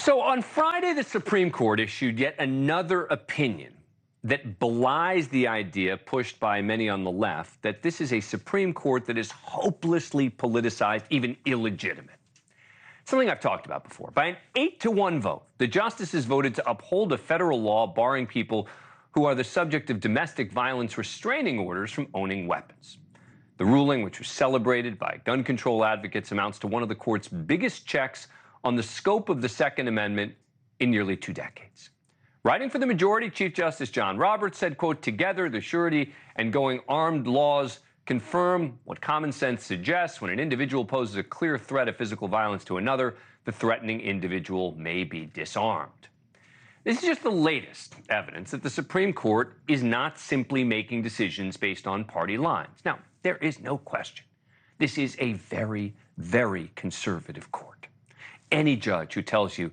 So on Friday, the Supreme Court issued yet another opinion that belies the idea pushed by many on the left that this is a Supreme Court that is hopelessly politicized, even illegitimate. Something I've talked about before. By an 8-1 vote, the justices voted to uphold a federal law barring people who are the subject of domestic violence restraining orders from owning weapons. The ruling, which was celebrated by gun control advocates, amounts to one of the court's biggest checks on the scope of the Second Amendment in nearly 2 decades. Writing for the majority, Chief Justice John Roberts said, quote, "Together, the surety and going armed laws confirm what common sense suggests. When an individual poses a clear threat of physical violence to another, the threatening individual may be disarmed." This is just the latest evidence that the Supreme Court is not simply making decisions based on party lines. Now, there is no question. This is a very, very conservative court. Any judge who tells you,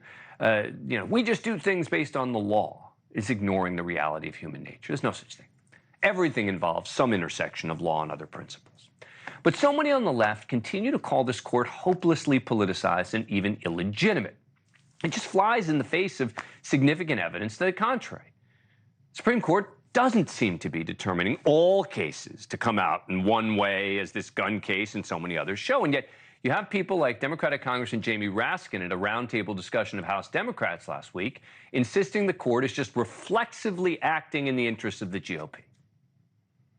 we just do things based on the law is ignoring the reality of human nature. There's no such thing. Everything involves some intersection of law and other principles. But so many on the left continue to call this court hopelessly politicized and even illegitimate. It just flies in the face of significant evidence to the contrary. The Supreme Court doesn't seem to be determining all cases to come out in one way, as this gun case and so many others show. And yet you have people like Democratic Congressman Jamie Raskin at a roundtable discussion of House Democrats last week insisting the court is just reflexively acting in the interests of the GOP.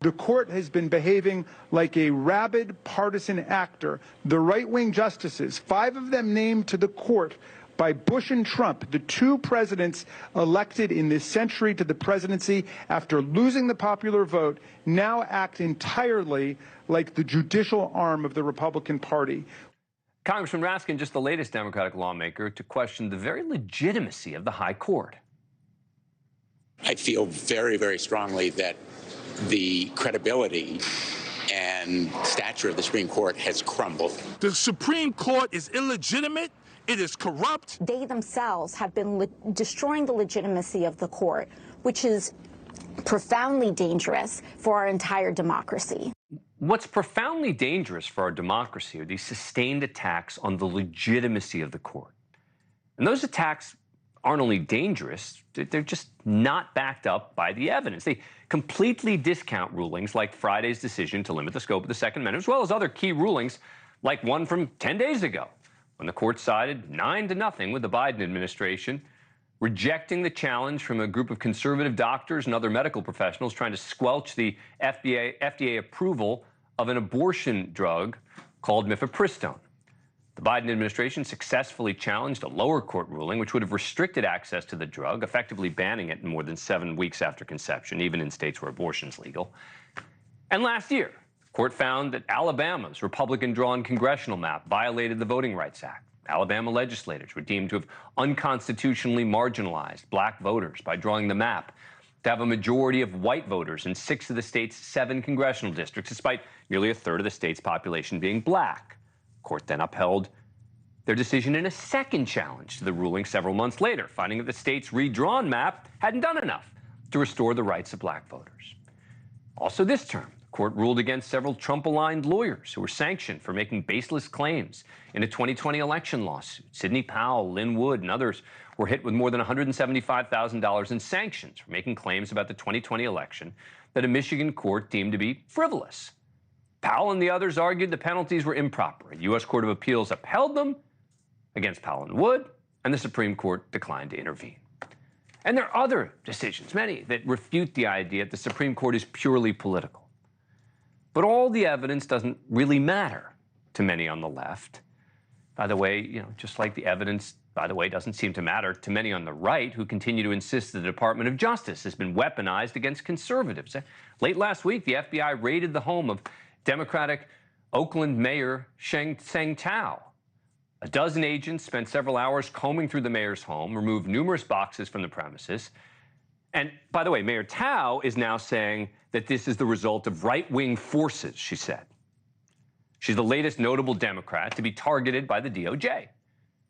The court has been behaving like a rabid partisan actor. The right-wing justices, 5 of them named to the court by Bush and Trump, the 2 presidents elected in this century to the presidency after losing the popular vote, now act entirely like the judicial arm of the Republican Party. Congressman Raskin, just the latest Democratic lawmaker to question the very legitimacy of the high court. I feel very, very strongly that the credibility and stature of the Supreme Court has crumbled. The Supreme Court is illegitimate. It is corrupt. They themselves have been destroying the legitimacy of the court, which is profoundly dangerous for our entire democracy. What's profoundly dangerous for our democracy are these sustained attacks on the legitimacy of the court. And those attacks aren't only dangerous, they're just not backed up by the evidence. They completely discount rulings like Friday's decision to limit the scope of the Second Amendment, as well as other key rulings like one from 10 days ago, when the court sided 9-0 with the Biden administration, rejecting the challenge from a group of conservative doctors and other medical professionals trying to squelch the FDA approval of an abortion drug called mifepristone. The Biden administration successfully challenged a lower court ruling which would have restricted access to the drug, effectively banning it in more than 7 weeks after conception, even in states where abortion is legal. And last year, the court found that Alabama's Republican-drawn congressional map violated the Voting Rights Act. Alabama legislators were deemed to have unconstitutionally marginalized black voters by drawing the map to have a majority of white voters in 6 of the state's 7 congressional districts, despite nearly a third of the state's population being black. The court then upheld their decision in a second challenge to the ruling several months later, finding that the state's redrawn map hadn't done enough to restore the rights of black voters. Also this term, the court ruled against several Trump-aligned lawyers who were sanctioned for making baseless claims in a 2020 election lawsuit. Sidney Powell, Lynn Wood, and others were hit with more than $175,000 in sanctions for making claims about the 2020 election that a Michigan court deemed to be frivolous. Powell and the others argued the penalties were improper. A U.S. Court of Appeals upheld them against Powell and Wood, and the Supreme Court declined to intervene. And there are other decisions, many, that refute the idea that the Supreme Court is purely political. But all the evidence doesn't really matter to many on the left. By the way, just like the evidence, by the way, doesn't seem to matter to many on the right who continue to insist that the Department of Justice has been weaponized against conservatives. Late last week, the FBI raided the home of Democratic Oakland Mayor Sheng Tao. A dozen agents spent several hours combing through the mayor's home, removed numerous boxes from the premises. And by the way, Mayor Tao is now saying that this is the result of right-wing forces, she said. She's the latest notable Democrat to be targeted by the DOJ.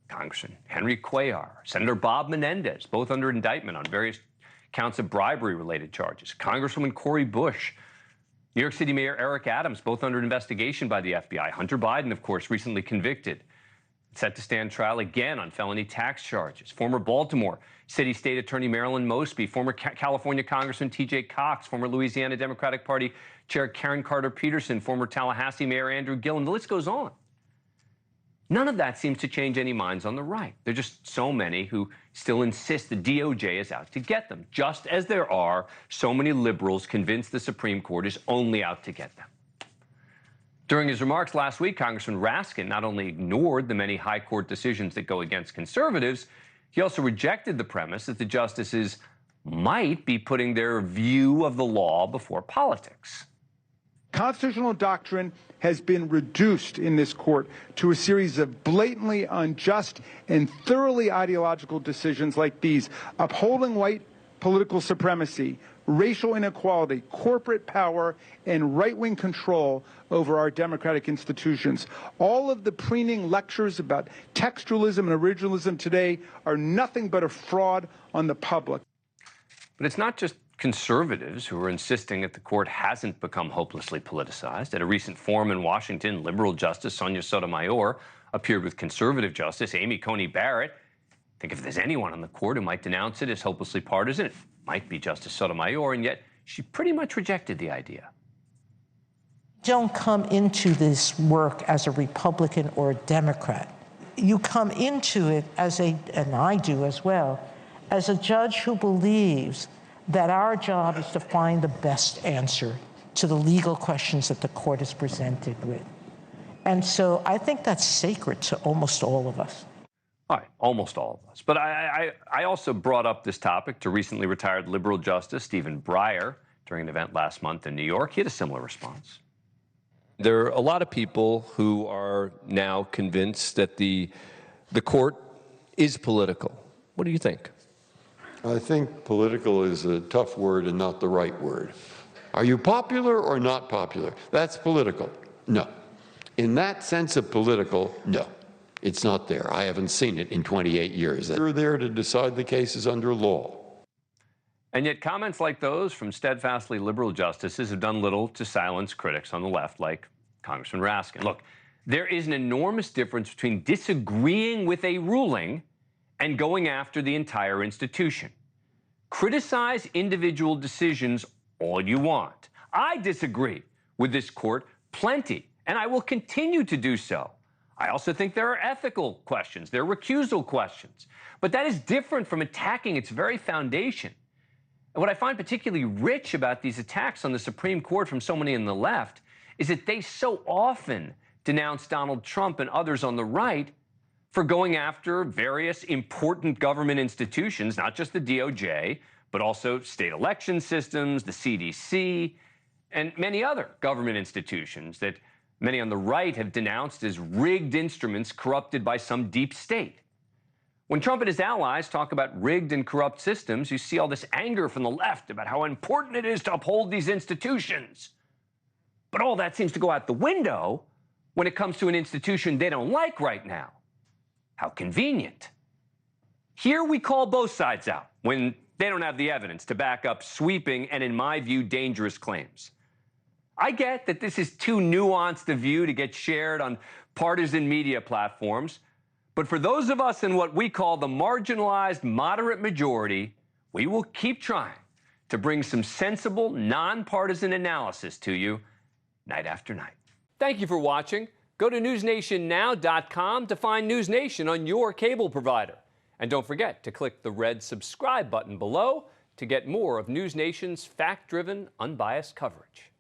Congressman Henry Cuellar, Senator Bob Menendez, both under indictment on various counts of bribery-related charges. Congresswoman Cori Bush, New York City Mayor Eric Adams, both under investigation by the FBI. Hunter Biden, of course, recently convicted. set to stand trial again on felony tax charges. Former Baltimore City State Attorney Marilyn Mosby, former California Congressman T.J. Cox, former Louisiana Democratic Party Chair Karen Carter Peterson, former Tallahassee Mayor Andrew Gillum. The list goes on. None of that seems to change any minds on the right. There are just so many who still insist the DOJ is out to get them, just as there are so many liberals convinced the Supreme Court is only out to get them. During his remarks last week, Congressman Raskin not only ignored the many high court decisions that go against conservatives, he also rejected the premise that the justices might be putting their view of the law before politics. Constitutional doctrine has been reduced in this court to a series of blatantly unjust and thoroughly ideological decisions like these: upholding white political supremacy, racial inequality, corporate power, and right-wing control over our democratic institutions. All of the preening lectures about textualism and originalism today are nothing but a fraud on the public. But it's not just conservatives who are insisting that the court hasn't become hopelessly politicized. At a recent forum in Washington, liberal Justice Sonia Sotomayor appeared with conservative Justice Amy Coney Barrett. I think if there's anyone on the court who might denounce it as hopelessly partisan, it might be Justice Sotomayor, and yet she pretty much rejected the idea. Don't come into this work as a Republican or a Democrat. You come into it as and I do as well, as a judge who believes that our job is to find the best answer to the legal questions that the court is presented with. And so I think that's sacred to almost all of us. All right, almost all of us. But I also brought up this topic to recently retired liberal Justice Stephen Breyer during an event last month in New York. He had a similar response. There are a lot of people who are now convinced that the court is political. What do you think? I think political is a tough word and not the right word. Are you popular or not popular? That's political. No. In that sense of political, no. It's not there. I haven't seen it in 28 years. You're there to decide the cases under law. And yet comments like those from steadfastly liberal justices have done little to silence critics on the left, like Congressman Raskin. Look, there is an enormous difference between disagreeing with a ruling and going after the entire institution. Criticize individual decisions all you want. I disagree with this court plenty, and I will continue to do so. I also think there are ethical questions, there are recusal questions, but that is different from attacking its very foundation. And what I find particularly rich about these attacks on the Supreme Court from so many on the left is that they so often denounce Donald Trump and others on the right for going after various important government institutions, not just the DOJ, but also state election systems, the CDC, and many other government institutions that many on the right have denounced as rigged instruments corrupted by some deep state. When Trump and his allies talk about rigged and corrupt systems, you see all this anger from the left about how important it is to uphold these institutions. But all that seems to go out the window when it comes to an institution they don't like right now. How convenient. Here we call both sides out when they don't have the evidence to back up sweeping and, in my view, dangerous claims. I get that this is too nuanced a view to get shared on partisan media platforms, but for those of us in what we call the marginalized moderate majority, we will keep trying to bring some sensible, nonpartisan analysis to you night after night. Thank you for watching. Go to newsnationnow.com to find NewsNation on your cable provider. And don't forget to click the red subscribe button below to get more of NewsNation's fact-driven, unbiased coverage.